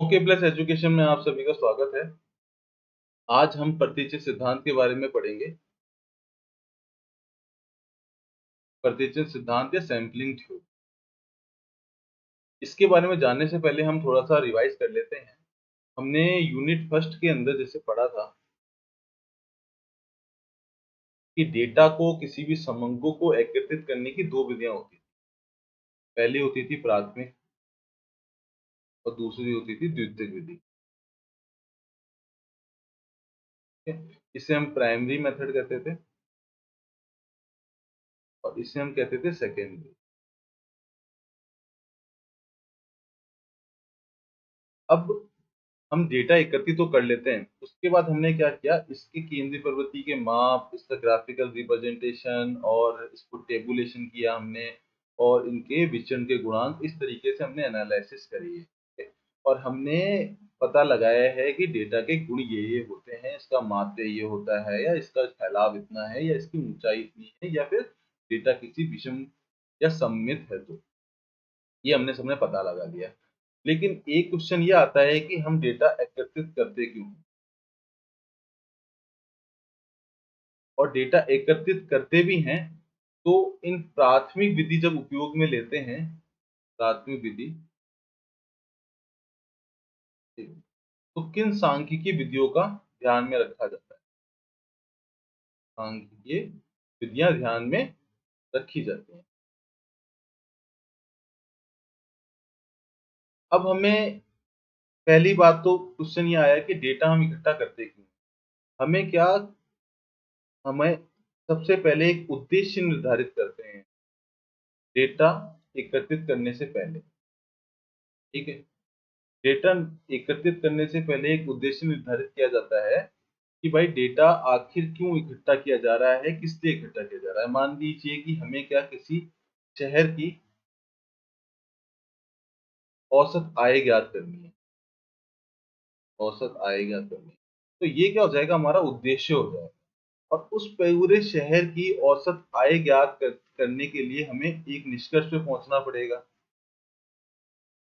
Okay plus education में आप सभी का स्वागत है। आज हम प्रतिचित सिद्धांत के बारे में पढ़ेंगे। प्रतिचित सिद्धांत या सैंपलिंग थ्योरी, इसके बारे में जानने से पहले हम थोड़ा सा रिवाइज कर लेते हैं। हमने यूनिट फर्स्ट के अंदर जैसे पढ़ा था कि डेटा को किसी भी समंको को एकत्रित करने की दो विधियां होती थी। पहली होती थी प्राथमिक और दूसरी होती थी द्वितीयक विधि। इसे हम प्राइमरी मेथड कहते थे और इसे हम कहते थे सेकेंडरी। अब हम डेटा एकत्रित तो कर लेते हैं, उसके बाद हमने क्या किया, इसके केंद्रीय प्रवृत्ति के माप, इसका ग्राफिकल रिप्रेजेंटेशन और इसको टेबुलेशन किया हमने, और इनके विचरण के गुणांक इस तरीके से हमने एनालिसिस करी है। और हमने पता लगाया है कि डेटा के गुण ये होते हैं, इसका माध्य ये होता है, या इसका फैलाव इतना है, या इसकी ऊंचाई इतनी है, या फिर डेटा किसी विषम या सममित है। तो ये हमने सबने पता लगा लिया। लेकिन एक क्वेश्चन ये आता है कि हम डेटा एकत्रित करते क्यों हैं? और डेटा एकत्रित करते भी हैं तो इन प्राथमिक विधि जब उपयोग में लेते हैं, प्राथमिक विधि, तो किन सांख्यिकीय विधियों का ध्यान में रखा जाता है? सांख्यिकीय विधियां ध्यान में रखी जाती हैं। अब हमें पहली बात तो क्वेश्चन ये आया कि डेटा हम इकट्ठा करते क्यों हैं? हमें क्या, हमें सबसे पहले एक उद्देश्य निर्धारित करते हैं डेटा एकत्रित करने से पहले। ठीक है, डेटा एकत्रित करने से पहले एक उद्देश्य निर्धारित किया जाता है कि भाई डेटा आखिर क्यों इकट्ठा किया जा रहा है, किस लिए इकट्ठा किया जा रहा है। मान लीजिए कि हमें क्या किसी शहर की औसत आय ज्ञात करनी है, औसत आय ज्ञात करनी है, तो ये क्या हो जाएगा, हमारा उद्देश्य हो जाएगा। और उस पूरे शहर की औसत आय ज्ञात करने के लिए हमें एक निष्कर्ष पे पहुंचना पड़ेगा।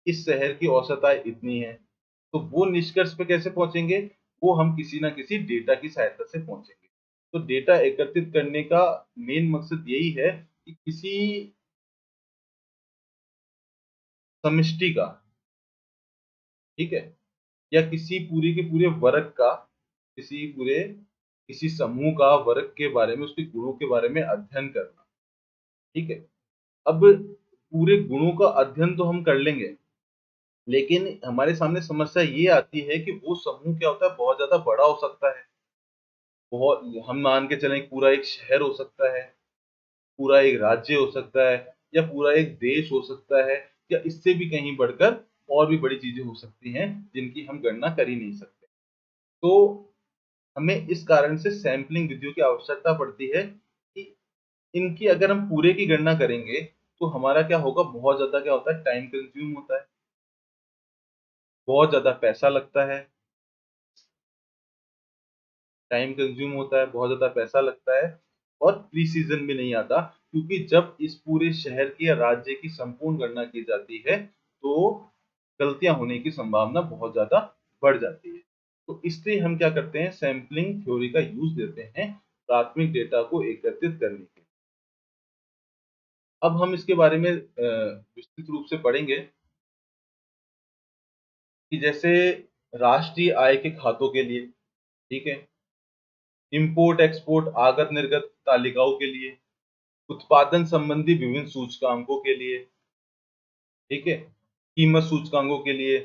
इस शहर की औसत आय इतनी है, तो वो निष्कर्ष पे कैसे पहुंचेंगे, वो हम किसी ना किसी डेटा की सहायता से पहुंचेंगे। तो डेटा एकत्रित करने का मेन मकसद यही है कि किसी समष्टि का, ठीक है, या किसी पूरे के पूरे वर्ग का, किसी पूरे किसी समूह का वर्ग के बारे में, उसके गुणों के बारे में अध्ययन करना। ठीक है, अब पूरे गुणों का अध्ययन तो हम कर लेंगे, लेकिन हमारे सामने समस्या ये आती है कि वो समूह क्या होता है, बहुत ज्यादा बड़ा हो सकता है। बहुत, हम मान के चलें पूरा एक शहर हो सकता है, पूरा एक राज्य हो सकता है, या पूरा एक देश हो सकता है, या इससे भी कहीं बढ़कर और भी बड़ी चीजें हो सकती हैं जिनकी हम गणना कर ही नहीं सकते। तो हमें इस कारण से सैंपलिंग विधियों की आवश्यकता पड़ती है कि इनकी अगर हम पूरे की गणना करेंगे तो हमारा क्या होगा, बहुत ज्यादा क्या होता है, टाइम कंज्यूम होता है, बहुत ज्यादा पैसा लगता है, टाइम कंज्यूम होता है, बहुत ज्यादा पैसा लगता है, और प्रीसीजन भी नहीं आता, क्योंकि जब इस पूरे शहर की या राज्य की संपूर्ण गणना की जाती है तो गलतियां होने की संभावना बहुत ज्यादा बढ़ जाती है। तो इसलिए हम क्या करते हैं, सैंपलिंग थ्योरी का यूज देते हैं प्राथमिक डेटा को एकत्रित करने के लिए। अब हम इसके बारे में विस्तृत रूप से पढ़ेंगे कि जैसे राष्ट्रीय आय के खातों के लिए, ठीक है, इंपोर्ट एक्सपोर्ट आगत निर्गत तालिकाओं के लिए, उत्पादन संबंधी विभिन्न सूचकांकों के लिए, ठीक है, कीमत सूचकांकों के लिए।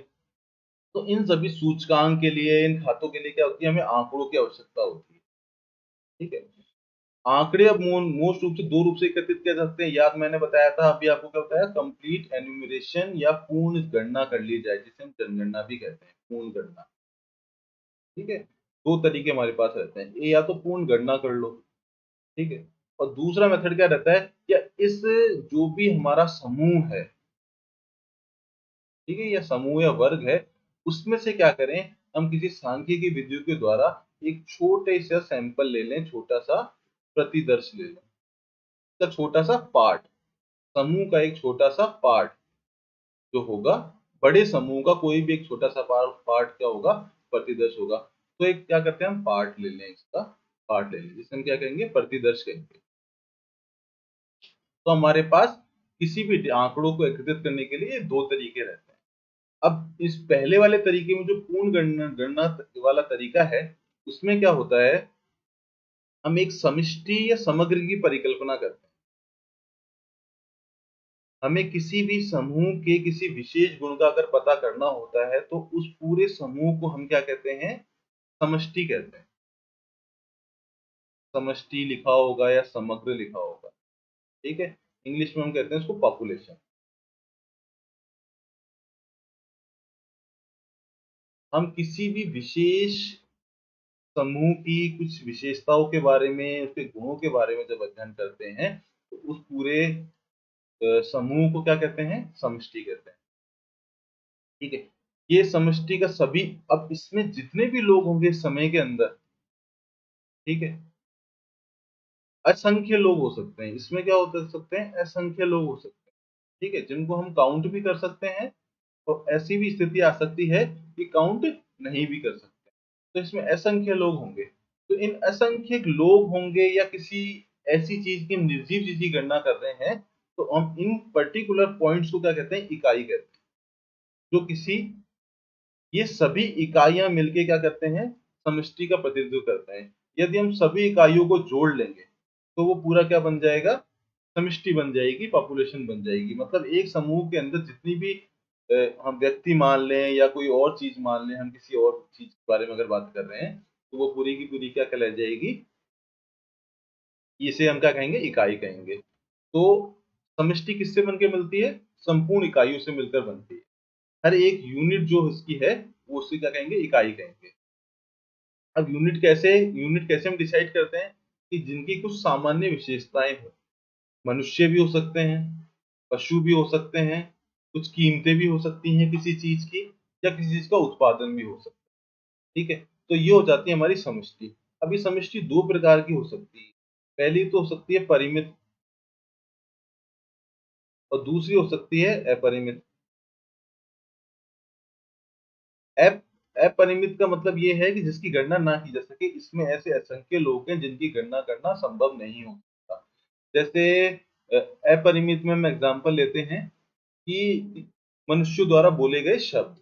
तो इन सभी सूचकांक के लिए, इन खातों के लिए क्या होती है, हमें आंकड़ों की आवश्यकता होती है। ठीक है, आंकड़े अब मोस्ट रूप से दो रूप से एकत्रित किए जा सकते हैं। याद मैंने बताया था, अभी आपको क्या बताया, कंप्लीट एन्यूमरेशन या पूर्ण गणना कर ली जाए, जिसे हम जनगणना भी कहते हैं, पूर्ण गणना। ठीक है, दो तरीके हमारे पास रहते हैं, या तो पूर्ण गणना कर लो, ठीक है, और दूसरा मेथड क्या रहता है, या इस जो भी हमारा समूह है, ठीक है, या समूह या वर्ग है, उसमें से क्या करें, हम किसी सांख्यिकीय विधियों के द्वारा एक छोटे सा सैंपल ले लें, छोटा सा प्रतिदर्श ले लें, इसका छोटा सा पार्ट, समूह का एक छोटा सा पार्ट जो होगा, बड़े समूह का कोई भी एक छोटा सा पार्ट क्या होगा, प्रतिदर्श होगा। तो एक क्या करते हैं हम, पार्ट ले लें, इसका पार्ट ले लें, जिसे हम क्या कहेंगे, प्रतिदर्श कहेंगे। तो हमारे पास किसी भी आंकड़ों को एकत्रित करने के लिए दो तरीके रहते हैं। अब इस पहले वाले तरीके में जो पूर्ण गणना गणना वाला तरीका है, उसमें क्या होता है, हम एक समष्टि या समग्र की परिकल्पना करते हैं। हमें किसी भी समूह के किसी विशेष गुण का अगर पता करना होता है, तो उस पूरे समूह को हम क्या कहते हैं, समष्टि कहते हैं। समष्टि लिखा होगा या समग्र लिखा होगा, ठीक है। इंग्लिश में हम कहते हैं उसको पॉपुलेशन। हम किसी भी विशेष समूह की कुछ विशेषताओं के बारे में, उसके गुणों के बारे में जब अध्ययन करते हैं, तो उस पूरे समूह को क्या कहते हैं, समष्टि कहते हैं, ठीक है। ये समष्टि का सभी, अब इसमें जितने भी लोग होंगे इस समय के अंदर, ठीक है, असंख्य लोग हो सकते हैं। इसमें क्या हो सकते हैं, असंख्य लोग हो सकते हैं, ठीक है, जिनको हम काउंट भी कर सकते हैं, और ऐसी भी स्थिति आ सकती है कि काउंट नहीं भी कर सकते। तो इसमें असंख्य लोग होंगे। तो इन असंख्य लोग होंगे या किसी ऐसी चीज की, निर्जीव चीज की गणना कर रहे हैं, तो हम इन पर्टिकुलर पॉइंट्स को क्या कहते हैं, इकाई कहते हैं। जो किसी, ये सभी इकाइयां मिलके क्या करते हैं, समष्टि का प्रतिनिधित्व करते हैं। यदि हम सभी इकाइयों को जोड़ लेंगे, तो वो पूरा क्या बन जाएगा, समष्टि बन जाएगी, पॉपुलेशन बन जाएगी। मतलब एक समूह के अंदर जितनी भी हम व्यक्ति मान लें या कोई और चीज मान लें, हम किसी और चीज के बारे में अगर बात कर रहे हैं, तो वो पूरी की पूरी क्या कहलाई जाएगी, इसे हम क्या कहेंगे, इकाई कहेंगे। तो समष्टि किससे बनके मिलती है, संपूर्ण इकाइयों से मिलकर बनती है। हर एक यूनिट जो इसकी है, वो उससे क्या कहेंगे, इकाई कहेंगे। अब यूनिट कैसे हम डिसाइड करते हैं, कि जिनकी कुछ सामान्य विशेषताएं हो। मनुष्य भी हो सकते हैं, पशु भी हो सकते हैं, कुछ कीमतें भी हो सकती हैं किसी चीज की, या किसी चीज का उत्पादन भी हो सकता है, ठीक है। तो ये हो जाती है हमारी समष्टि। अब ये समष्टि दो प्रकार की हो सकती है। पहली तो हो सकती है परिमित, और दूसरी हो सकती है अपरिमित। अप अपरिमित का मतलब ये है कि जिसकी गणना ना की जा सके। इसमें ऐसे असंख्य लोग हैं जिनकी गणना करना संभव नहीं हो सकता। जैसे अ, अपरिमित में हम एग्जांपल लेते हैं कि मनुष्य द्वारा बोले गए शब्द,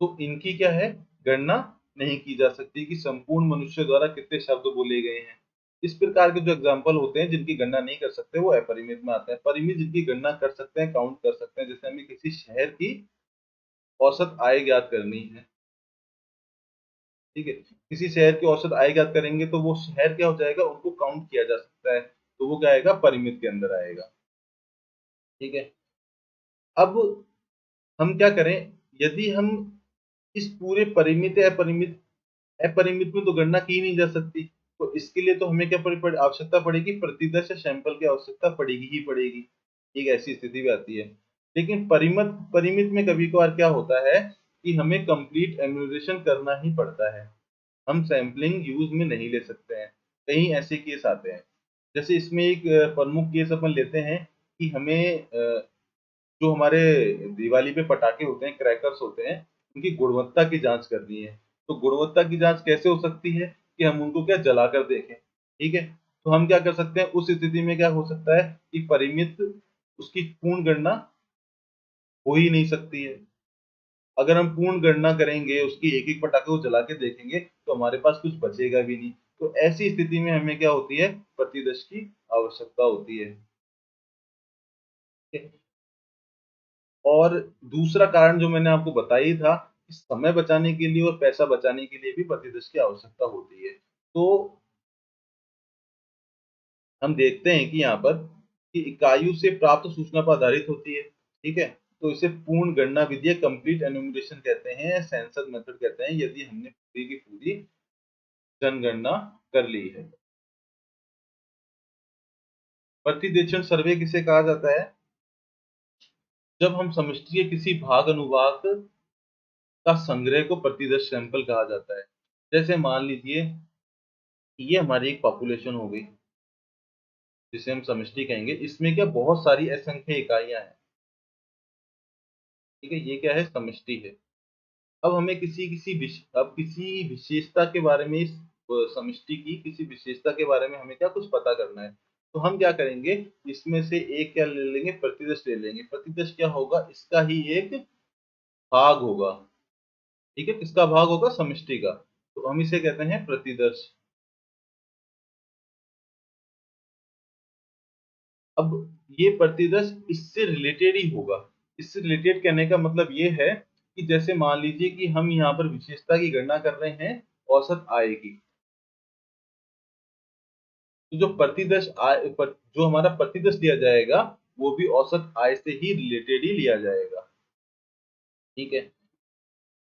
तो इनकी क्या है, गणना नहीं की जा सकती कि संपूर्ण मनुष्य द्वारा कितने शब्द बोले गए हैं। इस प्रकार के जो एग्जाम्पल होते हैं जिनकी गणना नहीं कर सकते, वो अपरिमित में आते हैं। परिमित जिनकी गणना कर सकते हैं, काउंट कर सकते हैं, जैसे हमें किसी शहर की औसत आय ज्ञात करनी है, ठीक है। किसी शहर की औसत आय ज्ञात करेंगे, तो वो शहर क्या हो जाएगा, उनको काउंट किया जा सकता है, तो वो क्या आएगा, परिमित के अंदर आएगा, ठीक है। अब हम क्या करें, यदि हम इस पूरे परिमित या अपरिमित, अपरिमित में तो गणना की नहीं जा सकती, तो इसके लिए तो हमें क्या आवश्यकता पड़ेगी, प्रतिदर्श सैंपल की आवश्यकता पड़ेगी ही पड़ेगी। एक ऐसी स्थिति भी आती है। लेकिन परिमित परिमित में कभी कभार क्या होता है, कि हमें कंप्लीट एम्यूलेशन करना ही पड़ता है। हम सैंपलिंग यूज में नहीं ले सकते हैं। कई ऐसे केस आते हैं। जैसे इसमें एक प्रमुख केस अपन लेते हैं, कि हमें जो हमारे दिवाली पे पटाखे होते हैं, क्रैकर्स होते हैं, उनकी गुणवत्ता की जांच करनी है। तो गुणवत्ता की जांच कैसे हो सकती है, कि हम उनको क्या जलाकर देखें, ठीक है। तो हम क्या कर सकते हैं, उस स्थिति में क्या हो सकता है, कि परिमित, उसकी पूर्ण गणना हो ही नहीं सकती है। अगर हम पूर्ण गणना करेंगे, उसकी एक एक पटाखे को जला के देखेंगे, तो हमारे पास कुछ बचेगा भी नहीं। तो ऐसी स्थिति में हमें क्या होती है, प्रतिदर्श की आवश्यकता होती है। और दूसरा कारण जो मैंने आपको बताया ही था, कि समय बचाने के लिए और पैसा बचाने के लिए भी प्रतिदर्श की आवश्यकता होती है। तो हम देखते हैं कि यहाँ पर, कि इकाइयों से प्राप्त सूचना पर आधारित होती है, ठीक है। तो इसे पूर्ण गणना विधि, कंप्लीट एनुमरेशन कहते हैं, सेंसस मेथड कहते हैं, यदि हमने पूरी की पूरी जनगणना कर ली है। प्रतिदेशन सर्वे किसे कहा जाता है, जब हम समष्टि के किसी भाग अनुभाग का संग्रह को प्रतिदर्श सैंपल कहा जाता है। जैसे मान लीजिए, ये हमारी एक पॉपुलेशन हो गई, जिसे हम समष्टि कहेंगे, इसमें क्या बहुत सारी असंख्य इकाइयां हैं। ठीक है, ये क्या है, समष्टि है। अब हमें किसी विशेषता के बारे में, इस समष्टि की किसी विशेषता के बारे में हमें क्या कुछ पता करना है। तो हम क्या करेंगे, इसमें से एक क्या ले लेंगे, प्रतिदर्श ले लेंगे। प्रतिदर्श क्या होगा, इसका ही एक भाग होगा। ठीक है, किसका भाग होगा, समष्टि का। तो हम इसे कहते हैं प्रतिदर्श। अब ये प्रतिदर्श इससे रिलेटेड ही होगा। इससे रिलेटेड कहने का मतलब ये है कि जैसे मान लीजिए कि हम यहाँ पर विशेषता की गणना कर रहे हैं औसत आय की। तो जो जो हमारा प्रतिदर्श दिया जाएगा वो भी औसत आय से ही रिलेटेड ही लिया जाएगा। ठीक है,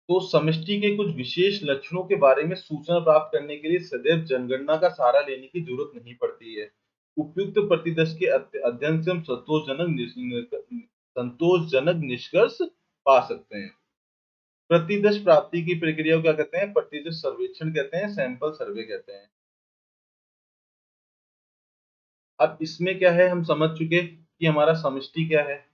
तो समष्टि के कुछ विशेष लक्षणों के बारे में सूचना प्राप्त करने के लिए सदैव जनगणना का सहारा लेने की जरूरत नहीं पड़ती है। उपयुक्त प्रतिदर्श के अध्ययन से हम संतोषजनक निष्कर्ष पा सकते हैं। प्रतिदर्श प्राप्ति की प्रक्रिया को क्या कहते हैं, प्रतिदर्श सर्वेक्षण कहते हैं, सैंपल सर्वे कहते हैं। अब इसमें क्या है, हम समझ चुके कि हमारा समष्टि क्या है,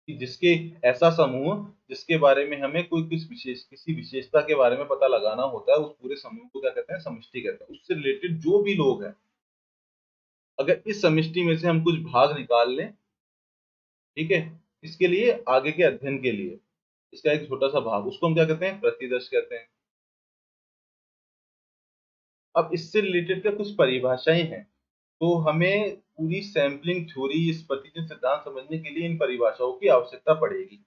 कि जिसके ऐसा समूह जिसके बारे में हमें किसी विशेषता के बारे में पता लगाना होता है, उस पूरे समूह को क्या कहते हैं, समष्टि कहते हैं। उससे रिलेटेड जो भी लोग हैं, अगर इस समष्टि में से हम कुछ भाग निकाल लें, ठीक है, इसके लिए आगे के अध्ययन के लिए इसका एक छोटा सा भाग, उसको हम क्या कहते हैं, प्रतिदर्श कहते हैं। अब इससे रिलेटेड क्या कुछ परिभाषाएं हैं, तो हमें पूरी सैंपलिंग थ्योरी, इस प्रतिदर्श सिद्धांत समझने के लिए इन परिभाषाओं की आवश्यकता पड़ेगी।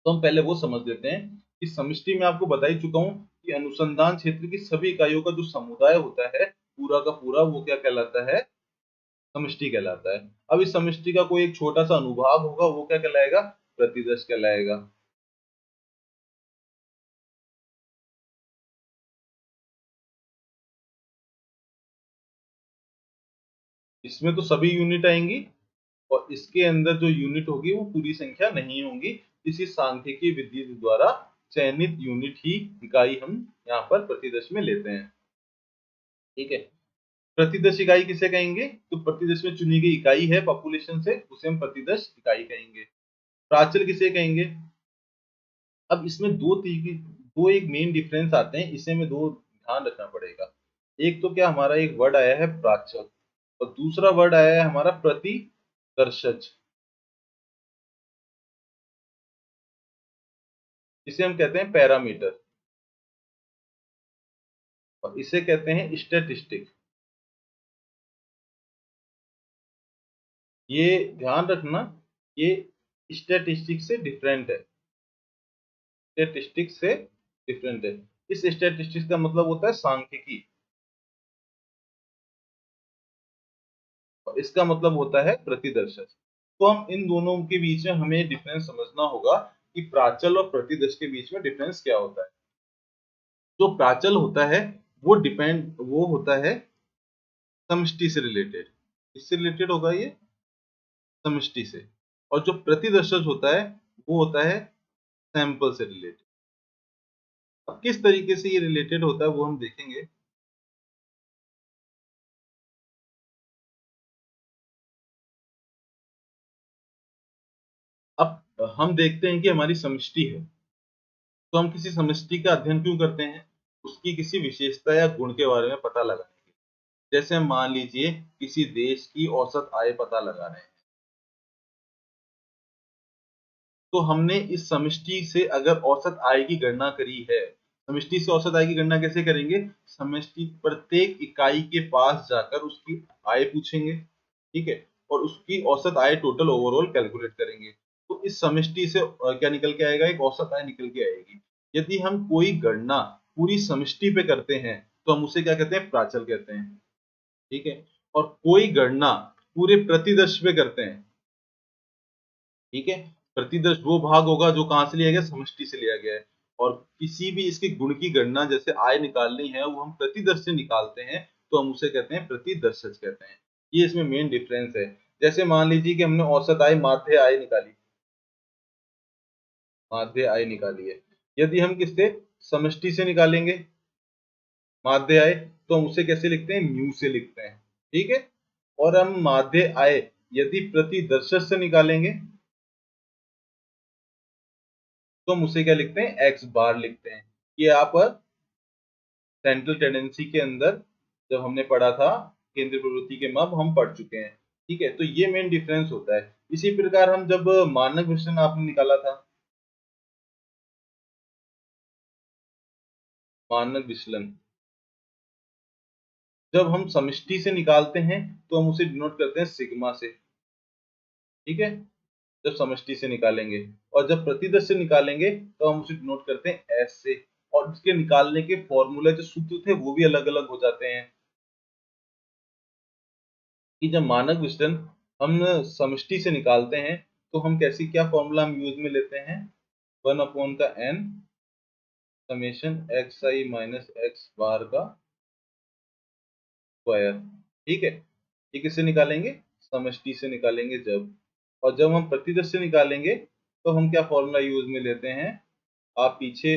तो हम पहले वो समझ लेते हैं कि समष्टि में आपको बता ही चुका हूं कि अनुसंधान क्षेत्र की सभी इकाइयों का जो समुदाय होता है पूरा का पूरा, वो क्या कहलाता है, समष्टि कहलाता है। अब इस समष्टि का कोई एक छोटा सा अनुभाग होगा, वो क्या कहलाएगा, प्रतिदर्श कहलाएगा। इसमें तो सभी यूनिट आएंगी, और इसके अंदर जो यूनिट होगी वो पूरी संख्या नहीं होंगी। इसी सांख्यिकी विधि द्वारा चयनित यूनिट ही इकाई हम यहाँ पर प्रतिदर्श में लेते हैं। ठीक है, प्रतिदर्श इकाई किसे कहेंगे, तो प्रतिदर्श में चुनी गई इकाई है पॉपुलेशन से, उसे हम प्रतिदर्श इकाई कहेंगे। प्राचल किसे कहेंगे। अब इसमें दो एक मेन डिफरेंस आते हैं, इसे में दो ध्यान रखना पड़ेगा। एक तो क्या हमारा एक वर्ड आया है प्राचल, और दूसरा वर्ड आया है हमारा प्रतिदर्शज। इसे हम कहते हैं पैरामीटर, और इसे कहते हैं स्टैटिस्टिक। ये ध्यान रखना, ये स्टैटिस्टिक से डिफरेंट है। स्टैटिस्टिक से डिफरेंट है। इस स्टैटिस्टिक्स का मतलब होता है सांख्यिकी, और इसका मतलब होता है प्रतिदर्शक। तो हम इन दोनों के बीच में हमें डिफरेंस समझना होगा कि प्राचल और प्रतिदर्श के बीच में डिफरेंस क्या होता है। जो प्राचल होता है वो होता है समष्टि से रिलेटेड। इससे रिलेटेड होगा ये, समष्टि से। और जो प्रतिदर्शक होता है वो होता है सैंपल से रिलेटेड। अब किस तरीके से ये रिलेटेड होता है वो हम देखेंगे। अब हम देखते हैं कि हमारी समष्टि है, तो हम किसी समष्टि का अध्ययन क्यों करते हैं, उसकी किसी विशेषता या गुण के बारे में पता लगाने के लिए। जैसे हम मान लीजिए किसी देश की औसत आय पता लगा रहे हैं, तो हमने इस समष्टि से अगर औसत आय की गणना करी है, समष्टि से औसत आय की गणना कैसे करेंगे, समष्टि प्रत्येक इकाई के पास जाकर उसकी आय पूछेंगे, ठीक है, और उसकी औसत आय टोटल ओवरऑल कैलकुलेट करेंगे। तो इस समष्टि से क्या निकल के आएगा, एक औसत आय निकल के आएगी। यदि हम कोई गणना पूरी समष्टि पे करते हैं तो हम उसे क्या कहते हैं, प्राचल कहते हैं। ठीक है, और कोई गणना पूरे प्रतिदर्श पे करते हैं, ठीक है, प्रतिदर्श वो भाग होगा जो कहां से लिया गया, समष्टि से लिया गया है। और किसी भी इसके गुण की गणना जैसे आय निकालनी है वो हम प्रतिदर्श से निकालते हैं, तो हम उसे कहते हैं प्रतिदर्शज कहते हैं। ये इसमें मेन डिफरेंस है। जैसे मान लीजिए कि हमने औसत आय, माध्य आय निकाली, माध्य आय निकाली है। यदि हम किससे, समष्टि से निकालेंगे माध्य आय, तो हम उसे कैसे लिखते हैं, म्यू से लिखते हैं। ठीक है, और हम माध्य आय यदि प्रतिदर्श से निकालेंगे तो हम उसे क्या लिखते हैं, x बार लिखते हैं। ये यहाँ पर सेंट्रल टेंडेंसी के अंदर जब हमने पढ़ा था केंद्रीय प्रवृत्ति के माप हम पढ़ चुके हैं। ठीक है, तो ये मेन डिफरेंस होता है। इसी प्रकार हम जब मानक विचलन आपने निकाला था, मानक विचलन जब हम समष्टि से निकालते हैं तो हम उसे डिनोट करते हैं सिग्मा से। ठीक है, जब समष्टि से निकालेंगे, और जब प्रतिदर्श से निकालेंगे तो हम उसे डिनोट करते हैं एस से। और उसके निकालने के फॉर्मूले जो सूत्र थे वो भी अलग अलग हो जाते हैं। कि जब मानक विचलन हम समष्टि से निकालते हैं तो हम कैसी क्या फॉर्मूला हम यूज में लेते हैं, 1 का n समेशन एक्स आई माइनस एक्स बार का स्क्वायर। ठीक है, ये किससे निकालेंगे, समष्टि से निकालेंगे जब। और जब हम प्रतिदर्श से निकालेंगे तो हम क्या फॉर्मूला यूज में लेते हैं, आप पीछे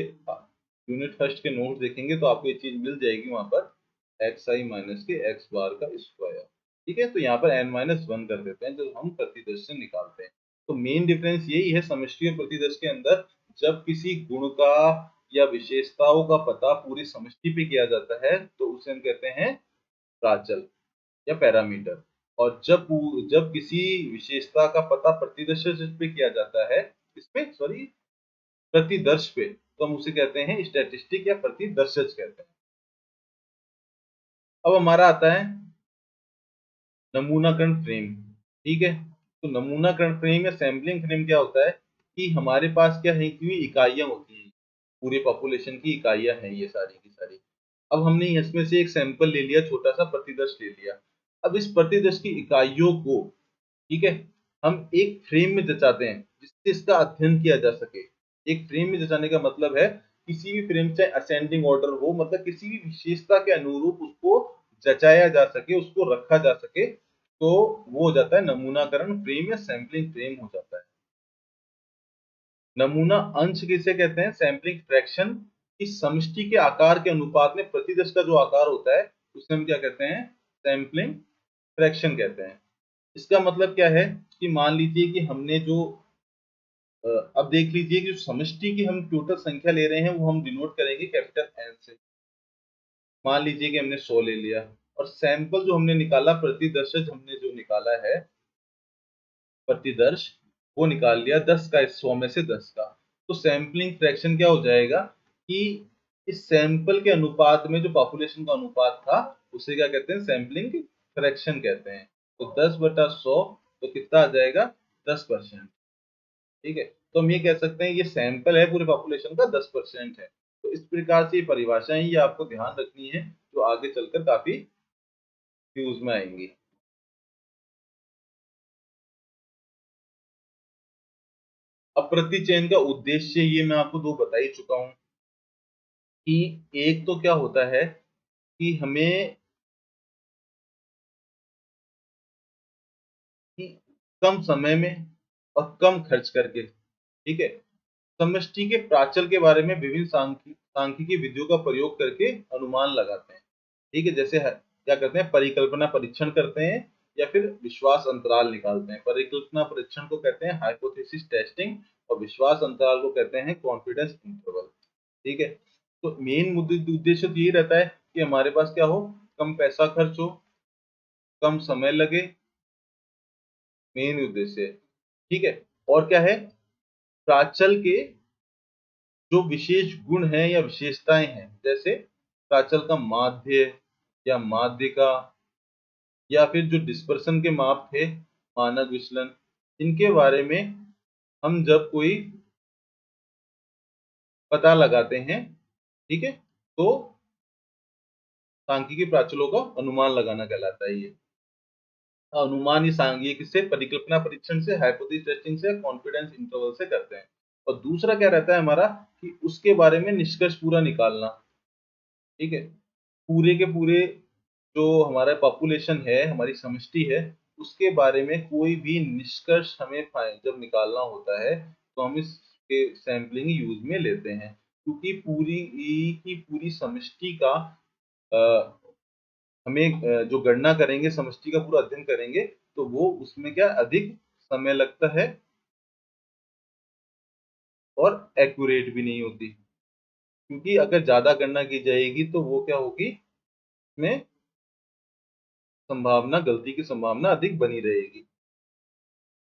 यूनिट फर्स्ट के नोट देखेंगे तो आपको ये चीज मिल जाएगी वहां पर, एक्स आई माइनस के एक्स बार का स्क्वायर। ठीक है, तो यहाँ पर n-1 कर देते हैं जब हम प्रतिदर्श से निकालते हैं। तो मेन डिफरेंस यही है समष्टि और प्रतिदर्श के अंदर, जब किसी गुण का या विशेषताओं का पता पूरी समष्टि पे किया जाता है तो उसे हम कहते हैं प्राचल या पैरामीटर। और जब जब किसी विशेषता का पता प्रतिदर्श पे किया जाता है, इसपे सॉरी प्रतिदर्श पे, तो हम उसे कहते हैं स्टैटिस्टिक या प्रतिदर्शज कहते हैं। अब हमारा आता है नमूनाकरण फ्रेम। ठीक है, तो नमूनाकरण फ्रेम या सैम्पलिंग फ्रेम क्या होता है कि हमारे पास क्या है कि इकाइयां होती हैं, पूरे पॉपुलेशन की इकाइयां हैं ये सारी की सारी। अब हमने इसमें से एक सैंपल ले लिया, छोटा सा प्रतिदर्श ले लिया। अब इस प्रतिदर्श की इकाइयों को, ठीक है, हम एक फ्रेम में जचाते हैं जिससे इसका अध्ययन किया जा सके। एक फ्रेम में जचाने का मतलब है किसी भी फ्रेम चाहे असेंडिंग ऑर्डर हो, मतलब किसी भी विशेषता के अनुरूप उसको जचाया जा सके, उसको रखा जा सके, तो वो हो जाता है नमूनाकरण फ्रेम या सैंपलिंग फ्रेम हो जाता है। नमूना अंश किसे कहते हैं, सैंपलिंग फ्रैक्शन। इस समष्टि के आकार के अनुपात में प्रतिदर्श का जो आकार होता है उसे हम क्या कहते हैं, सैंपलिंग फ्रैक्शन कहते हैं। इसका मतलब क्या है कि मान लीजिए कि हमने जो अब देख लीजिए कि जो समष्टि की हम टोटल संख्या ले रहे हैं वो हम डिनोट करेंगे कैपिटल एन से। मान लीजिए कि हमने 100 ले लिया, और सैंपल जो हमने निकाला, प्रतिदर्श हमने जो निकाला है प्रतिदर्श, वो निकाल लिया 10 का, इस 100 में से 10 का। तो सैंपलिंग फ्रैक्शन क्या हो जाएगा कि इस सैंपल के अनुपात में जो पॉपुलेशन का अनुपात था उसे क्या कहते हैं, सैंपलिंग फ्रैक्शन कहते हैं। तो 10/100 तो कितना आ जाएगा, 10%। ठीक है, तो हम ये कह सकते हैं ये सैंपल है पूरे पॉपुलेशन का 10% है। तो इस प्रकार से ये परिभाषाएं ये आपको ध्यान रखनी है जो आगे चलकर काफी यूज में आएंगी। अब प्रतिचयन का उद्देश्य ये मैं आपको दो बता ही चुका हूं कि एक तो क्या होता है कि हमें कि कम समय में और कम खर्च करके, ठीक है, समष्टि के प्राचल के बारे में विभिन्न सांख्यिकी विधियों का प्रयोग करके अनुमान लगाते हैं। ठीक है, जैसे क्या करते हैं, परिकल्पना परीक्षण करते हैं या फिर विश्वास अंतराल निकालते हैं। परिकल्पना परीक्षण को कहते हैं हाइपोथेसिस टेस्टिंग, और विश्वास अंतराल को कहते हैं कॉन्फिडेंस इंटरवल। ठीक है, तो मेन उद्देश्य तो ये रहता है कि हमारे पास क्या हो, कम पैसा खर्च हो, कम समय लगे, मेन उद्देश्य है। ठीक है, और क्या है, प्राचल के जो विशेष गुण हैं या विशेषताएं हैं, जैसे प्राचल का माध्य या माध्य का, या फिर जो डिस्पर्सन के माप थे मानक विचलन, इनके बारे में हम जब कोई पता लगाते हैं, ठीक है, तो सांख्यिकी प्राचलों का अनुमान लगाना कहलाता है ये। अनुमान ये सांख्यिकी किससे, परिकल्पना परीक्षण से, हाइपोथेसिस टेस्टिंग से, कॉन्फिडेंस इंटरवल से करते हैं। और दूसरा क्या रहता है हमारा कि उसके बारे में निष्कर्ष पूरा निकालना। ठीक है, पूरे के पूरे जो हमारा पॉपुलेशन है, हमारी समष्टि है, उसके बारे में कोई भी निष्कर्ष हमें जब निकालना होता है तो हम इसके सैंपलिंग यूज में लेते हैं, क्योंकि पूरी की पूरी समष्टि का हमें जो गणना करेंगे, समष्टि का पूरा अध्ययन करेंगे, तो वो उसमें क्या अधिक समय लगता है और एक्यूरेट भी नहीं होती, क्योंकि अगर ज्यादा गणना की जाएगी तो वो क्या होगी, में संभावना, गलती की संभावना अधिक बनी रहेगी।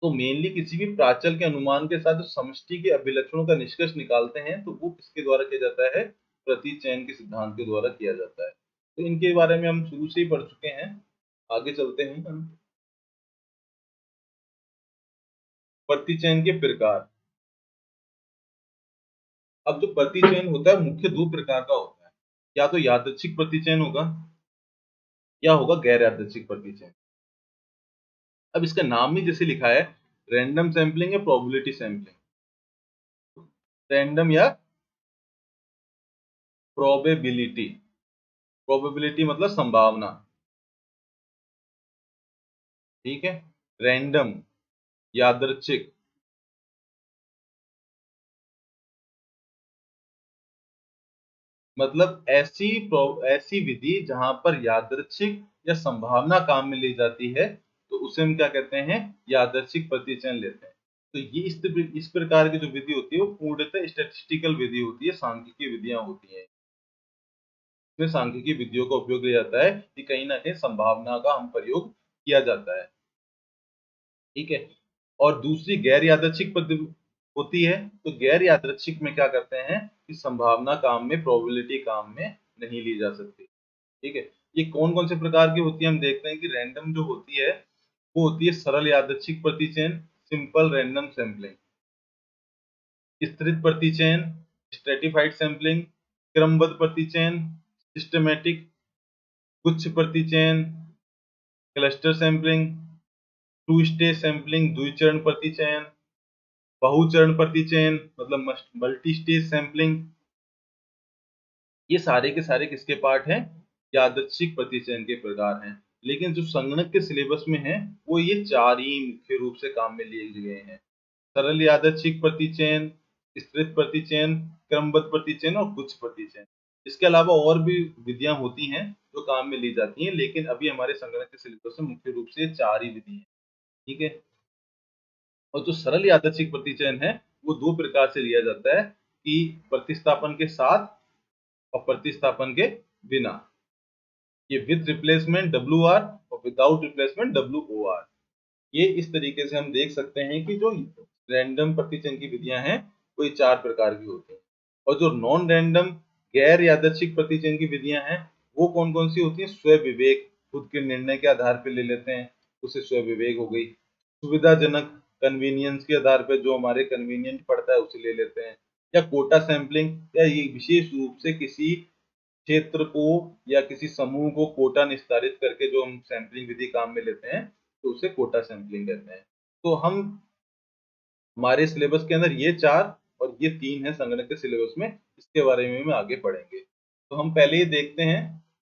तो मेनली किसी भी प्राचल के अनुमान के साथ जो समष्टि के अभिलक्षणों का निष्कर्ष निकालते हैं, तो वो किसके द्वारा किया जाता है, प्रतिचयन के सिद्धांत के द्वारा किया जाता है। तो इनके बारे में हम शुरू से ही पढ़ चुके हैं, आगे चलते हैं हम। प्रतिचयन के प्रकार। अब जो प्रतिचयन होता है मुख्य दो प्रकार का होता है, या तो यादृच्छिक प्रतिचयन होगा या होगा गैर यादृच्छिक प्रतिचयन। अब इसका नाम ही जैसे लिखा है, रैंडम सैंपलिंग या प्रोबेबिलिटी सैंपलिंग। रैंडम या प्रोबेबिलिटी, प्रोबेबिलिटी मतलब संभावना, ठीक है। रैंडम यादृच्छिक, मतलब ऐसी विधि जहां पर यादृच्छिक या संभावना काम में ली जाती है, तो उसे हम क्या कहते हैं, यादृच्छिक प्रतिचयन लेते हैं। तो ये इस प्रकार की जो विधि होती है वो पूर्णतः स्टैटिस्टिकल विधि होती है, सांख्यिकीय विधियां होती हैं। इसमें सांख्यिकीय विधियों का उपयोग किया जाता है कि कहीं ना कहीं संभावना का हम प्रयोग किया जाता है, ठीक है। और दूसरी गैर यादृच्छिक पद्धति होती है, तो गैर यादृच्छिक में क्या करते हैं कि संभावना काम में, प्रोबेबिलिटी काम में नहीं ली जा सकती, ठीक है। ये कौन कौन से प्रकार की होती है, हम देखते हैं कि रैंडम जो होती है वो होती है सरल यादृच्छिक प्रतिचयन, सिंपल रैंडम सैंपलिंग, स्तृत प्रतिचयन, स्ट्रेटिफाइड सैंपलिंग, क्रमबद्ध प्रतिचयन, सिस्टमैटिक, गुच्छ प्रतिचयन, cluster sampling, two stage sampling द्विचरण प्रतिचयन, बहुचरण प्रतिचयन मतलब मल्टी स्टेज सैंपलिंग। ये सारे के सारे किसके पार्ट हैं, यादृच्छिक प्रतिचयन के प्रकार हैं। लेकिन जो संगणक के सिलेबस में है वो ये चार ही मुख्य रूप से काम में लिए गए हैं, सरल यादृच्छिक प्रतिचयन, स्तृत प्रतिचयन, क्रमबद्ध प्रतिचयन और गुच्छ प्रतिचयन। इसके अलावा और भी विधियां होती हैं जो काम में ली जाती हैं, लेकिन अभी हमारे संगणक के सिलेबस में मुख्य रूप से ये चार ही विधि हैं, ठीक है। और जो सरल यादृच्छिक प्रतिचयन है वो दो प्रकार से लिया जाता है, कि प्रतिस्थापन के साथ और प्रतिस्थापन के बिना। ये विद रिप्लेसमेंट WR और विदाउट रिप्लेसमेंट WOR। ये इस तरीके से हम देख सकते हैं कि जो रैंडम प्रतिचयन की विधियां हैं वो ये चार प्रकार की होती हैं। और जो नॉन रैंडम गैर यादृच्छिक प्रतिचयन की विधियां हैं वो कौन कौन सी होती हैं, स्व विवेक, खुद के निर्णय के आधार पर ले लेते हैं, उसे स्व विवेक हो गई। सुविधाजनक, कन्वीनियंस के आधार पर जो हमारे कन्वीनियंट पड़ता है उसे ले लेते हैं। या कोटा सैंपलिंग, या ये विशेष रूप से किसी क्षेत्र को या किसी समूह को कोटा निस्तारित करके जो हम सैंपलिंग विधि काम में लेते हैं, तो उसे कोटा सैंपलिंग कहते हैं। तो हम हमारे सिलेबस के अंदर ये चार और ये तीन है संगणक के सिलेबस में, इसके बारे में आगे पढ़ेंगे। तो हम पहले ये देखते हैं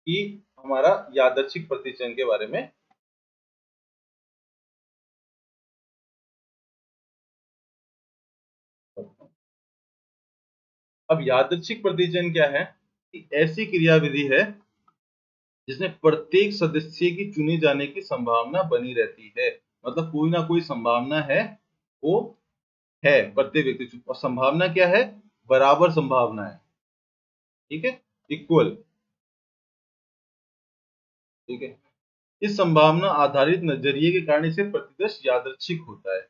कि हमारा यादृच्छिक प्रतिचयन के बारे में। अब यादृच्छिक प्रतिचयन क्या है, कि ऐसी क्रियाविधि है जिसमें प्रत्येक सदस्य की चुने जाने की संभावना बनी रहती है। मतलब कोई ना कोई संभावना है, वो है प्रत्येक व्यक्ति, और संभावना क्या है, बराबर संभावना है, ठीक है, इक्वल, ठीक है। इस संभावना आधारित नजरिए के कारण इसे प्रतिदर्श यादृच्छिक होता है।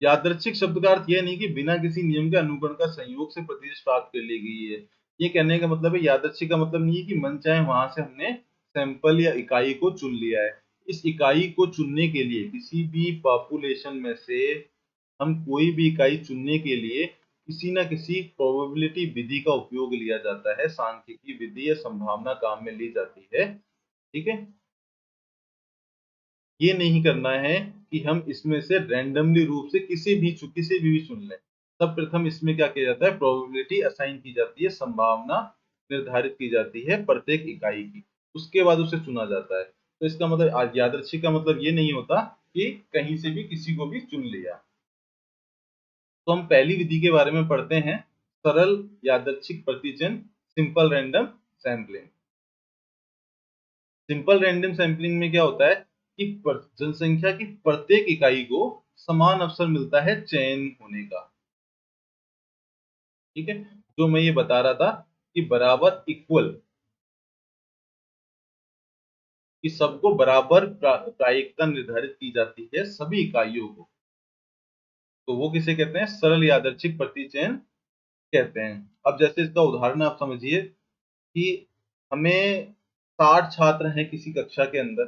यादृच्छिक शब्द का अर्थ यह नहीं कि बिना किसी नियम के अनुगण का संयोग से प्रतिदर्श प्राप्त कर ली गई है। ये कहने का मतलब है, यादृच्छिक का मतलब नहीं है कि मन चाहे वहां से हमने सैंपल या इकाई को चुन लिया है। इस इकाई को चुनने के लिए किसी भी पॉपुलेशन में से हम कोई भी इकाई चुनने के लिए किसी न किसी प्रोबेबिलिटी विधि का उपयोग लिया जाता है, सांख्यिकी विधि या संभावना काम में ली जाती है, ठीक है। ये नहीं करना है कि हम इसमें से रैंडमली रूप से किसी भी चुन लें। सब प्रथम इसमें क्या किया जाता है, प्रोबेबिलिटी असाइन की जाती है, संभावना निर्धारित की जाती है प्रत्येक इकाई की, उसके बाद उसे चुना जाता है। तो इसका मतलब यादृच्छिक का मतलब ये नहीं होता कि कहीं से भी किसी को भी चुन लिया। तो हम पहली विधि के बारे में पढ़ते हैं, सरल यादृच्छिक प्रतिचयन, simple random sampling. Simple random sampling में क्या होता है कि जनसंख्या की प्रत्येक इकाई को समान अवसर मिलता है चयन होने का। ठीक है, जो मैं ये बता रहा था कि बराबर इक्वल, कि सबको बराबर प्रायिकता निर्धारित की जाती है सभी इकाइयों को, तो वो किसे कहते हैं? सरल यादृच्छिक प्रतिचयन कहते हैं। अब जैसे इसका उदाहरण आप समझिए कि हमें 60 छात्र हैं किसी कक्षा के अंदर,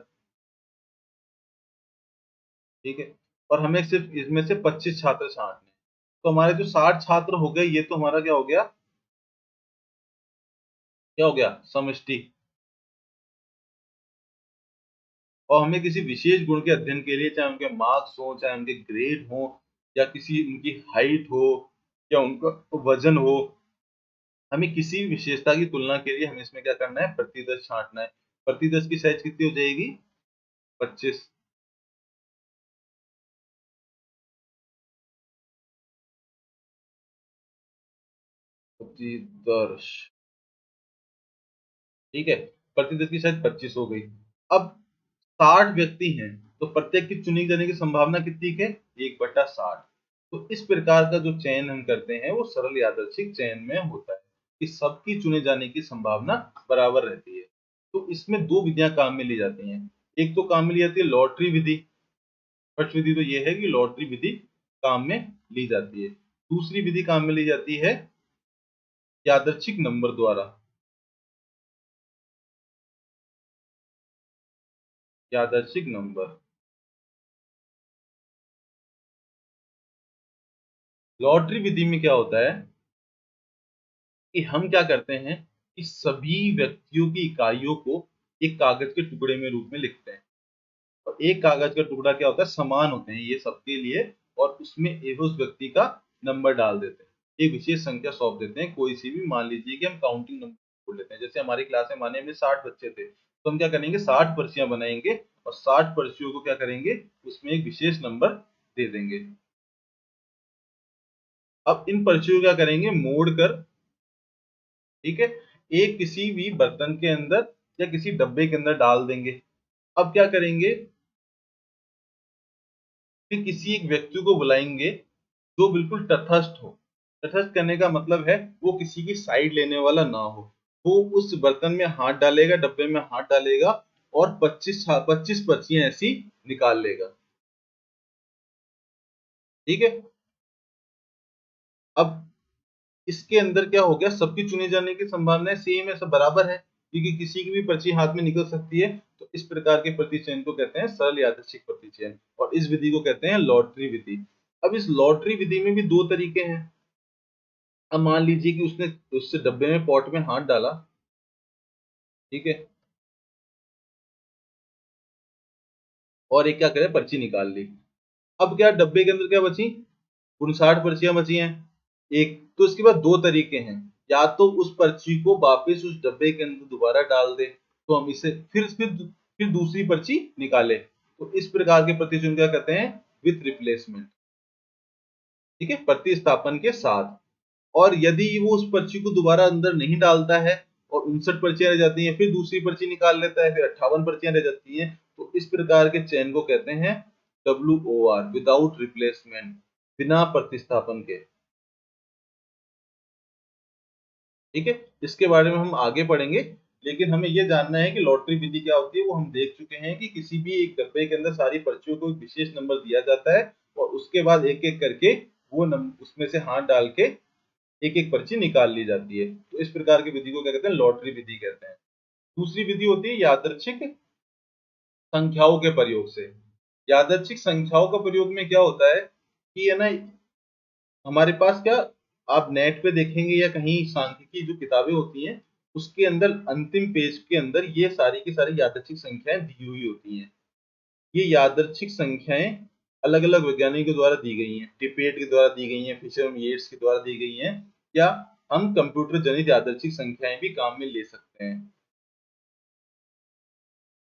ठीक है, और हमें सिर्फ इसमें से 25 छात्र छांटने हैं। तो हमारे जो 60 छात्र हो गए, ये तो हमारा क्या हो गया? क्या हो गया? समष्टि। और हमें किसी विशेष गुण के अध्ययन के लिए, चाहे उनके मार्क्स हो, चाहे उनके ग्रेड हो, या किसी उनकी हाइट हो, या उनका वजन हो, हमें किसी विशेषता की तुलना के लिए हमें इसमें क्या करना है? प्रतिदर्श छांटना है। प्रतिदर्श की साइज कितनी हो जाएगी? 25। प्रतिदर्श, ठीक है, प्रतिदर्श की साइज 25 हो गई। अब 60 व्यक्ति हैं, तो प्रत्येक की चुनी जाने की संभावना कितनी है? 1/60। तो इस प्रकार का जो चयन हम करते हैं वो सरल यादृच्छिक चयन में होता है, कि सबकी चुने जाने की संभावना बराबर रहती है। तो इसमें दो विधियां काम में ली जाती हैं। एक तो काम में ली जाती है लॉटरी विधि। फर्स्ट विधि तो ये है कि लॉटरी विधि काम में ली जाती है। दूसरी विधि काम में ली जाती है यादृच्छिक नंबर द्वारा। यादृच्छिक नंबर, लॉटरी विधि में क्या होता है कि हम क्या करते हैं कि सभी व्यक्तियों की इकाइयों को एक कागज के टुकड़े में रूप में लिखते हैं। और एक कागज का टुकड़ा क्या होता है? समान होते हैं ये सबके लिए, और उसमें एक उस व्यक्ति का नंबर डाल देते हैं, एक विशेष संख्या सौंप देते हैं, कोई सी भी। मान लीजिए कि हम काउंटिंग नंबर बोल लेते हैं, जैसे हमारी क्लास में माने में 60 बच्चे थे, तो हम क्या करेंगे? 60 पर्चियां बनाएंगे, और 60 पर्चियों को क्या करेंगे? उसमें एक विशेष नंबर दे देंगे। अब इन पर्चियों को क्या करेंगे? मोड़ कर, ठीक है, एक किसी भी बर्तन के अंदर या किसी डब्बे के अंदर डाल देंगे। अब क्या करेंगे? फिर किसी एक व्यक्ति को बुलाएंगे जो बिल्कुल तटस्थ हो। तटस्थ करने का मतलब है वो किसी की साइड लेने वाला ना हो। वो उस बर्तन में हाथ डालेगा, डब्बे में हाथ डालेगा, और 25 पर्चियां ऐसी निकाल लेगा। ठीक है, अब इसके अंदर क्या हो गया? सबकी चुने जाने की संभावना सेम है, सब बराबर है, क्योंकि किसी की भी पर्ची हाथ में निकल सकती है। तो इस प्रकार के प्रतिचयन को कहते हैं सरल यादृच्छिक प्रतिचयन, और इस विधि को कहते हैं लॉटरी विधि। अब इस लॉटरी विधि में भी दो तरीके हैं। अब मान लीजिए कि उसने उससे डब्बे में पॉट में हाथ डाला, ठीक है, और एक क्या करे? पर्ची निकाल ली। अब क्या डब्बे के अंदर क्या बची? 59 पर्चियां बची हैं। एक तो इसके बाद दो तरीके हैं, या तो उस पर्ची को वापस उस डब्बे के अंदर दोबारा डाल दे, तो हम इसे फिर दूसरी पर्ची निकाले। तो इस प्रकार के प्रतिचयन क्या कहते हैं? विथ रिप्लेसमेंट, ठीक है, प्रतिस्थापन के साथ। और यदि वो उस पर्ची को दोबारा अंदर नहीं डालता है और 59 पर्चियां रह जाती हैं, फिर दूसरी पर्ची निकाल लेता है, फिर 58 पर्चियां रह जाती हैं, तो इस प्रकार के चयन को कहते हैं WOR, विदाउट रिप्लेसमेंट, बिना प्रतिस्थापन के। ठीक है, इसके बारे में हम आगे पढ़ेंगे, लेकिन हमें यह जानना है कि लॉटरी विधि क्या होती है। वो हम देख चुके हैं कि किसी भी एक डब्बे के अंदर सारी पर्चियों को एक विशेष नंबर दिया जाता है, और उसके बाद एक एक करके वो उसमें से हाथ डाल के एक एक पर्ची निकाल ली जाती है। तो इस प्रकार की विधि को क्या कहते हैं? लॉटरी विधि कहते हैं। दूसरी विधि होती है यादृच्छिक संख्याओं के प्रयोग से। यादृच्छिक संख्याओं का प्रयोग में क्या होता है कि है ना, हमारे पास क्या, आप नेट पे देखेंगे या कहीं सांख्यिकी की जो किताबें होती हैं, उसके अंदर अंतिम पेज के अंदर ये सारी की सारी यादृच्छिक संख्याएं दी हुई होती हैं। ये यादृच्छिक संख्याएं अलग अलग वैज्ञानिकों द्वारा दी गई हैं, टिपेट के द्वारा दी गई हैं, फिशर और येट्स के द्वारा दी गई हैं, या हम कंप्यूटर जनित यादृच्छिक संख्याएं भी काम में ले सकते हैं।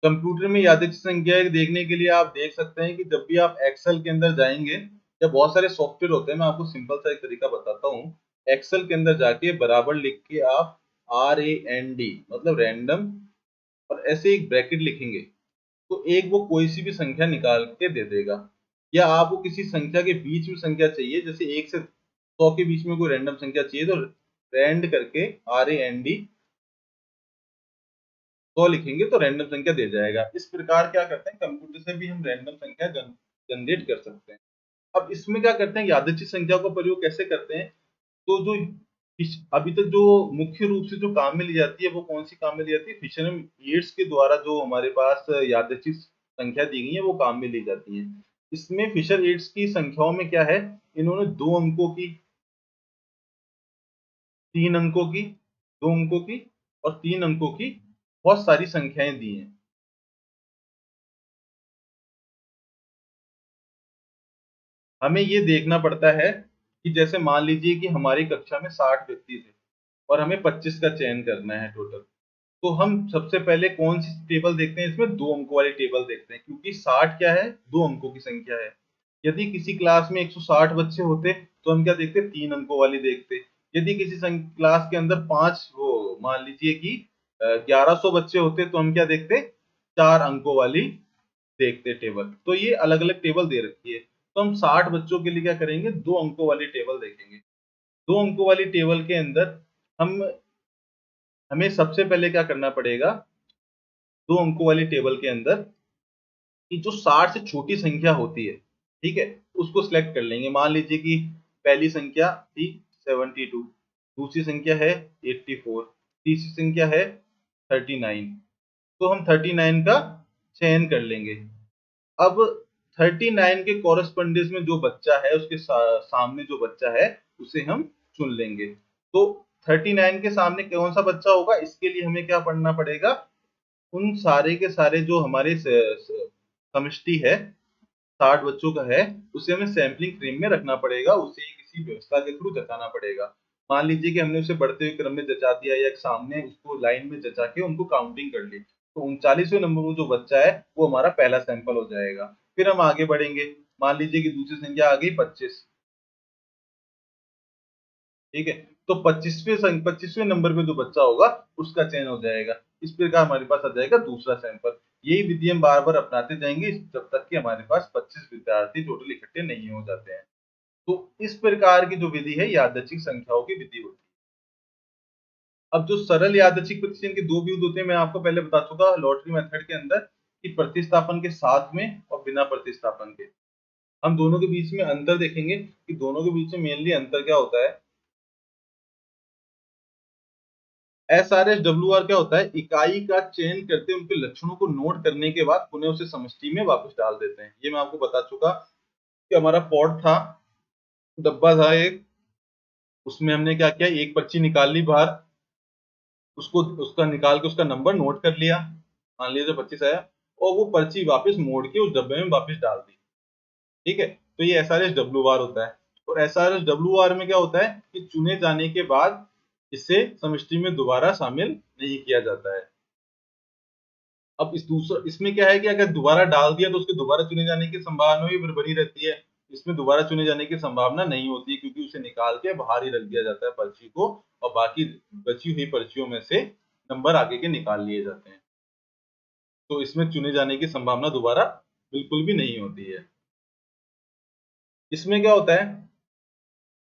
कंप्यूटर में यादृच्छिक संख्याएं देखने के लिए आप देख सकते हैं कि जब भी आप एक्सेल के अंदर जाएंगे, या बहुत सारे सॉफ्टवेयर होते हैं, मैं आपको सिंपल सा एक तरीका बताता हूँ। एक्सेल के अंदर जाके बराबर लिख के आप RAND, मतलब रैंडम और ऐसे एक ब्रैकेट लिखेंगे तो एक वो कोई सी भी संख्या निकाल के दे देगा। या आपको किसी संख्या के बीच में संख्या चाहिए, जैसे 1 से 100 के बीच में कोई रैंडम संख्या चाहिए तो रैंड करके RAND 100 लिखेंगे तो रैंडम संख्या दे जाएगा। इस प्रकार क्या करते हैं, कंप्यूटर से भी हम रैंडम संख्या जनरेट कर सकते हैं। अब इसमें क्या करते हैं, यादृच्छिक संख्या का प्रयोग कैसे करते हैं, तो जो अभी तक जो मुख्य रूप से जो काम में ली जाती है वो कौन सी काम में ली जाती है, फिशर एड्स के द्वारा जो हमारे पास यादृच्छिक संख्या दी गई है वो काम में ली जाती है। इसमें फिशर एड्स की संख्याओं में क्या है, इन्होंने 2 अंकों की, 3 अंकों की, 2 अंकों की और 3 अंकों की बहुत सारी संख्याएं दी हैं। हमें ये देखना पड़ता है कि जैसे मान लीजिए कि हमारी कक्षा में 60 व्यक्ति थे और हमें 25 का चयन करना है टोटल। तो हम सबसे पहले कौन सी टेबल देखते हैं, इसमें 2 अंकों वाली टेबल देखते हैं, क्योंकि 60 क्या है, 2 अंकों की संख्या है। यदि किसी क्लास में 160 बच्चे होते तो हम क्या देखते, 3 अंकों वाली देखते। यदि किसी क्लास के अंदर 5 वो मान लीजिए कि 1100 बच्चे होते तो हम क्या देखते, 4 अंकों वाली देखते टेबल। तो ये अलग अलग टेबल दे रखी है, तो हम 60 बच्चों के लिए क्या करेंगे, 2 अंकों वाली टेबल देखेंगे। 2 अंकों वाली टेबल के अंदर हम हमें सबसे पहले क्या करना पड़ेगा, 2 अंकों वाली टेबल के अंदर कि जो 60 से छोटी संख्या होती है, ठीक है, उसको सिलेक्ट कर लेंगे। मान लीजिए कि पहली संख्या थी 72, दूसरी संख्या है 84, तीसरी संख्या है 39। तो हम 39 का चयन कर लेंगे। अब 39 के कॉरेस्पॉन्डेंस में जो बच्चा है उसके सामने जो बच्चा है उसे हम चुन लेंगे। तो 39 के सामने कौन सा बच्चा होगा, इसके लिए हमें क्या पढ़ना पड़ेगा, उन सारे के सारे जो हमारे समष्टि है 60 बच्चों का है, उसे हमें सैंपलिंग फ्रेम में रखना पड़ेगा, उसे किसी व्यवस्था के थ्रू जचाना पड़ेगा। मान लीजिए कि हमने उसे बढ़ते हुए क्रम में जचा दिया या सामने उसको लाइन में जचा के उनको काउंटिंग कर ली, तो 39वें नंबर पर जो बच्चा है वो हमारा पहला सैंपल हो जाएगा। फिर हम आगे बढ़ेंगे, मान लीजिए कि दूसरी संख्या आ गई 25, ठीक है, तो 25वें नंबर पे जो बच्चा होगा उसका चयन हो जाएगा। इस प्रकार हमारे पास आ जाएगा दूसरा सैंपल। यही विधि हम बार बार अपनाते जाएंगे जब तक कि हमारे पास 25 विद्यार्थी टोटल इकट्ठे नहीं हो जाते हैं। तो इस प्रकार की जो विधि है यादृच्छिक संख्याओं की विधि होती है। अब जो सरल यादृच्छिक प्रतिशत के दो भी होते हैं, मैं आपको पहले बता चुका लॉटरी मेथड के अंदर कि प्रतिस्थापन के साथ में और बिना प्रतिस्थापन के। हम दोनों के बीच में अंतर देखेंगे कि दोनों के बीच में मेनली अंतर क्या होता है। SRSWR क्या होता है, इकाई का चयन करते उनके लक्षणों को नोट करने के बाद पुनः उसे समष्टि में वापस डाल देते हैं। ये मैं आपको बता चुका कि हमारा पॉट था, डब्बा था एक, उसमें हमने क्या किया, एक पर्ची निकाल ली बाहर, उसको उसका निकाल के उसका नंबर नोट कर लिया, मान लीजिए जो 25 आया, और वो पर्ची वापस मोड़ के उस डब्बे में वापस डाल दी। ठीक है, तो ये SRSWR होता है। और SRSWR में क्या होता है कि चुने जाने के बाद इसे समष्टि में दोबारा शामिल नहीं किया जाता है। अब इस दूसरा इसमें क्या है कि अगर दोबारा डाल दिया तो उसके दोबारा चुने जाने की संभावना भी बनी रहती है। इसमें दोबारा चुने जाने की संभावना नहीं होती है, क्योंकि उसे निकाल के बाहर ही रख दिया जाता है पर्ची को, और बाकी बची हुई पर्चियों में से नंबर आगे के निकाल लिए जाते हैं। तो इसमें चुने जाने की संभावना दोबारा बिल्कुल भी नहीं होती है। इसमें क्या होता है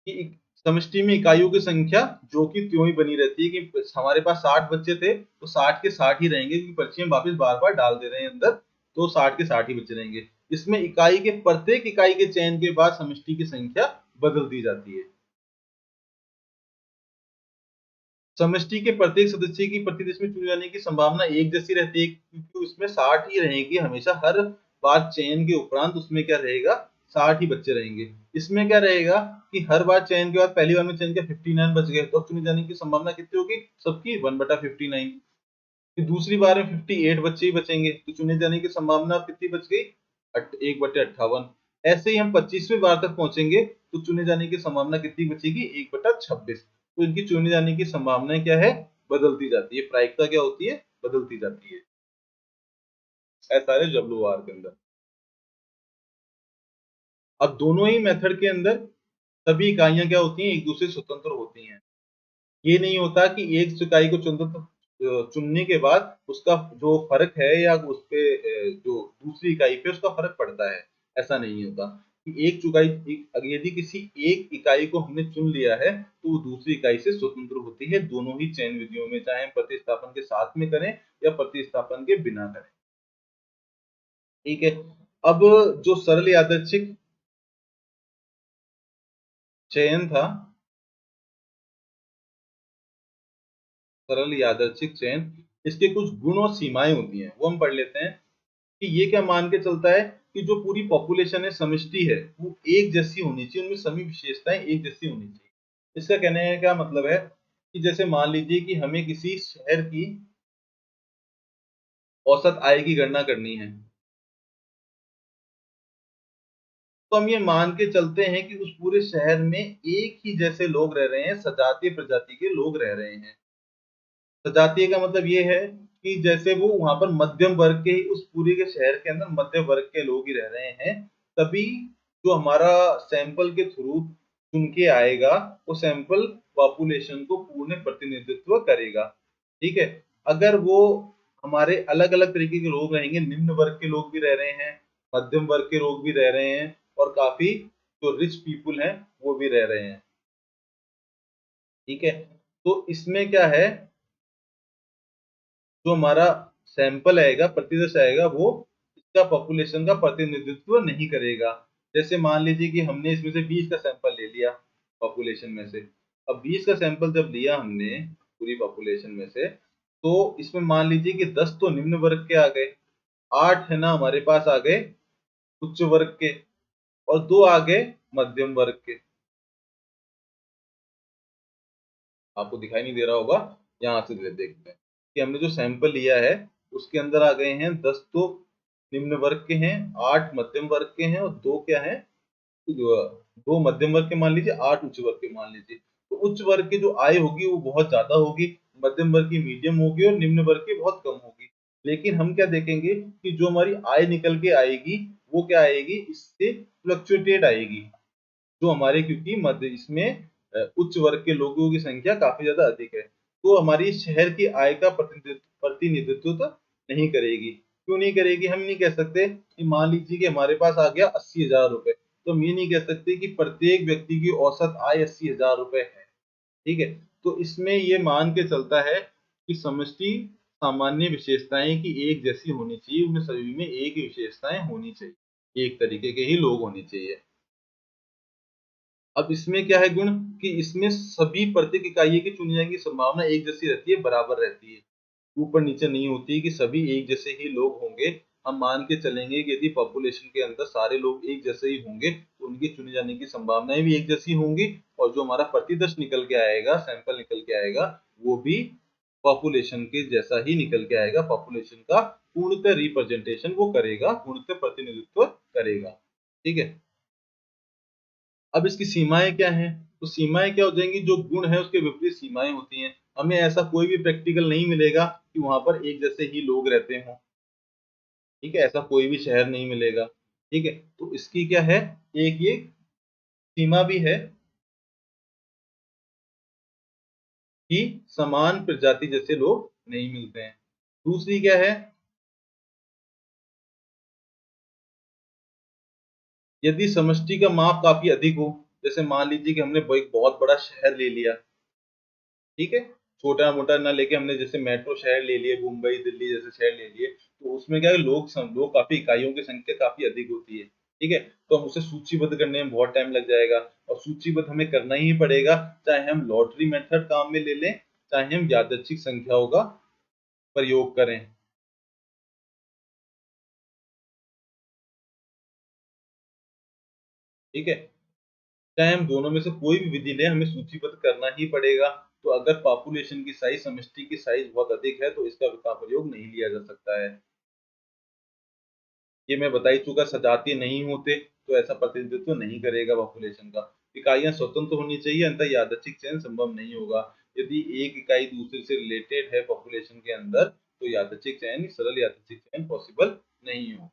कि समष्टि में इकाइयों की संख्या जो कि त्यों ही बनी रहती है, कि हमारे पास 60 बच्चे थे तो 60 के 60 ही रहेंगे, क्योंकि पर्ची हम वापस बार बार डाल दे रहे हैं अंदर, तो 60 के 60 ही बचे रहेंगे। इसमें इकाई के प्रत्येक इकाई के चयन के बाद समष्टि की संख्या बदल दी जाती है। समष्टि के प्रत्येक सदस्य की प्रतिदिन में चुने जाने की संभावना एक जैसी रहती है, क्योंकि उसमें 60 ही रहेंगे हमेशा, हर बार चयन के उपरांत उसमें क्या रहेगा, 60 ही बच्चे रहेंगे। इसमें क्या रहेगा कि हर बार चयन के बाद पहली बार में चयन के 59 बच गए, तो अब चुने जाने की संभावना कितनी होगी, सबकी 1/59। फिर दूसरी बार में 58 बच्चे ही बचेंगे, तो चुने जाने की संभावना कितनी बच गई, 1/58। ऐसे ही हम 25वें बार तक पहुंचेंगे तो चुने जाने की संभावना कितनी बचेगी, 1/26। तो इनकी चुने जाने की संभावना क्या है, बदलती जाती है, प्रायिकता क्या होती है, बदलती जाती है। ऐसा है WR के अंदर। अब दोनों ही मेथड के अंदर सभी इकाइयां क्या होती हैं, एक दूसरे से स्वतंत्र होती हैं। ये नहीं होता कि एक इकाई को स्वतंत्र चुनने के बाद उसका जो फर्क है या उस पे जो दूसरी इकाई पे उसका फर्क पड़ता है, ऐसा नहीं होता कि यदि किसी एक इकाई को हमने चुन लिया है तो वो दूसरी इकाई से स्वतंत्र होती है, दोनों ही चयन विधियों में, चाहे हम प्रतिस्थापन के साथ में करें या प्रतिस्थापन के बिना करें। ठीक है। अब जो सरल यादृच्छिक चयन था, सरल यादृच्छिक चयन, इसके कुछ गुण और सीमाएं होती हैं, वो हम पढ़ लेते हैं कि ये क्या मान के चलता है कि जो पूरी पॉपुलेशन है, समष्टि है, वो एक जैसी होनी चाहिए, उनमें सभी विशेषताएं एक जैसी होनी चाहिए। इसका कहने का क्या मतलब है कि जैसे मान लीजिए कि हमें किसी शहर की औसत आय की गणना करनी है, तो हम ये मान के चलते हैं कि उस पूरे शहर में एक ही जैसे लोग रह रहे हैं, सजातीय प्रजाति के लोग रह रहे हैं। सजातीय का मतलब ये है कि जैसे वो वहां पर मध्यम वर्ग के ही, उस पूरे के शहर के अंदर मध्य वर्ग के लोग ही रह रहे हैं, तभी जो हमारा सैंपल के थ्रू चुन के आएगा, वो सैंपल पॉपुलेशन को पूर्ण प्रतिनिधित्व करेगा। ठीक है। अगर वो हमारे अलग अलग तरीके के लोग रहेंगे, निम्न वर्ग के लोग भी रह रहे हैं, मध्यम वर्ग के लोग भी रह रहे हैं, और काफी जो रिच पीपुल हैं वो भी रह रहे हैं। ठीक है। तो इसमें क्या है, जो हमारा सैंपल आएगा, प्रतिदर्श आएगा, वो इसका पॉपुलेशन का प्रतिनिधित्व नहीं करेगा। जैसे मान लीजिए कि हमने इसमें से 20 का सैंपल ले लिया पॉपुलेशन में से। अब 20 का सैंपल जब लिया हमने पूरी पॉपुलेशन में से, तो इसमें मान लीजिए कि 10 तो निम्न वर्ग के आ गए, 8 है ना हमारे पास आ गए उच्च वर्ग के, और 2 आ गए मध्यम वर्ग के। आपको दिखाई नहीं दे रहा होगा, यहाँ से देखते हैं कि हमने जो सैंपल लिया है उसके अंदर आ गए हैं 10 तो निम्न वर्ग के हैं, 8 मध्यम वर्ग के हैं, और 2 क्या है, 2 मध्यम वर्ग के मान लीजिए, 8 उच्च वर्ग के मान लीजिए। तो उच्च वर्ग की जो आय होगी वो बहुत ज्यादा होगी, मध्यम वर्ग की मीडियम होगी, और निम्न वर्ग की बहुत कम होगी। लेकिन हम क्या देखेंगे कि जो हमारी आय निकल के आएगी वो क्या आएगी, इससे फ्लक्चुएटेड आएगी, जो हमारे, क्योंकि मध्य इसमें उच्च वर्ग के लोगों की संख्या काफी ज्यादा अधिक है, तो हमारी शहर की आय का प्रतिनिधित्व तो नहीं करेगी। क्यों नहीं करेगी, हम नहीं कह सकते कि मान लीजिए कि हमारे पास आ गया 80,000 रुपए, तो हम ये नहीं कह सकते कि प्रत्येक व्यक्ति की औसत आय 80,000 रुपए है। ठीक है। तो इसमें ये मान के चलता है कि समष्टि सामान्य विशेषताएं की एक जैसी होनी चाहिए, उनमें सभी में एक ही विशेषताएं होनी चाहिए, एक तरीके के ही लोग होने चाहिए। अब इसमें क्या है गुण, कि इसमें सभी प्रत्येक इकाइयों की चुनी जाने की संभावना एक जैसी रहती है, बराबर रहती है, ऊपर नीचे नहीं होती कि सभी एक जैसे ही लोग होंगे। हम मान के चलेंगे कि यदि पॉपुलेशन के अंदर सारे लोग एक जैसे ही होंगे तो उनकी चुने जाने की संभावनाएं भी एक जैसी होंगी, और जो हमारा प्रतिदर्श निकल के आएगा, सैंपल निकल के आएगा, वो भी पॉपुलेशन के जैसा ही निकल के आएगा, पॉपुलेशन का पूर्णतः रिप्रेजेंटेशन वो करेगा, पूर्णतः प्रतिनिधित्व करेगा। ठीक है। अब इसकी सीमाएं क्या हैं? तो सीमाएं क्या हो जाएंगी, जो गुण है उसके विपरीत सीमाएं होती हैं। हमें ऐसा कोई भी प्रैक्टिकल नहीं मिलेगा कि वहां पर एक जैसे ही लोग रहते हों। ठीक है, ऐसा कोई भी शहर नहीं मिलेगा। ठीक है, तो इसकी क्या है, एक ये सीमा भी है कि समान प्रजाति जैसे लोग नहीं मिलते हैं। दूसरी क्या है, यदि समष्टि का माप काफी अधिक हो, जैसे मान लीजिए कि हमने एक बहुत बड़ा शहर ले लिया। ठीक है, छोटा मोटा ना लेके हमने जैसे मेट्रो शहर ले लिए, मुंबई दिल्ली जैसे शहर ले लिए, तो उसमें क्या है, लोग काफी, इकाइयों की संख्या काफी अधिक होती है। ठीक है, तो हम उसे सूचीबद्ध करने में बहुत टाइम लग जाएगा, और सूचीबद्ध हमें करना ही पड़ेगा, चाहे हम लॉटरी मेथड काम में ले लें, चाहे हम यादृच्छिक संख्याओं का प्रयोग करें। ठीक है, चाहे हम दोनों में से कोई भी विधि लें, हमें सूचीबद्ध करना ही पड़ेगा। तो अगर पॉपुलेशन की साइज, समष्टि की साइज बहुत अधिक है, तो इसका का प्रयोग नहीं लिया जा सकता है। ये मैं बता ही चुका, सजातीय नहीं होते तो ऐसा प्रतिनिधित्व नहीं करेगा पॉपुलेशन का। इकाइयां स्वतंत्र होनी चाहिए, अंतः यादृच्छिक चयन संभव नहीं होगा। यदि एक इकाई दूसरे से रिलेटेड है पॉपुलेशन के अंदर, तो यादृच्छिक चयन, सरल यादृच्छिक चयन पॉसिबल नहीं होगा।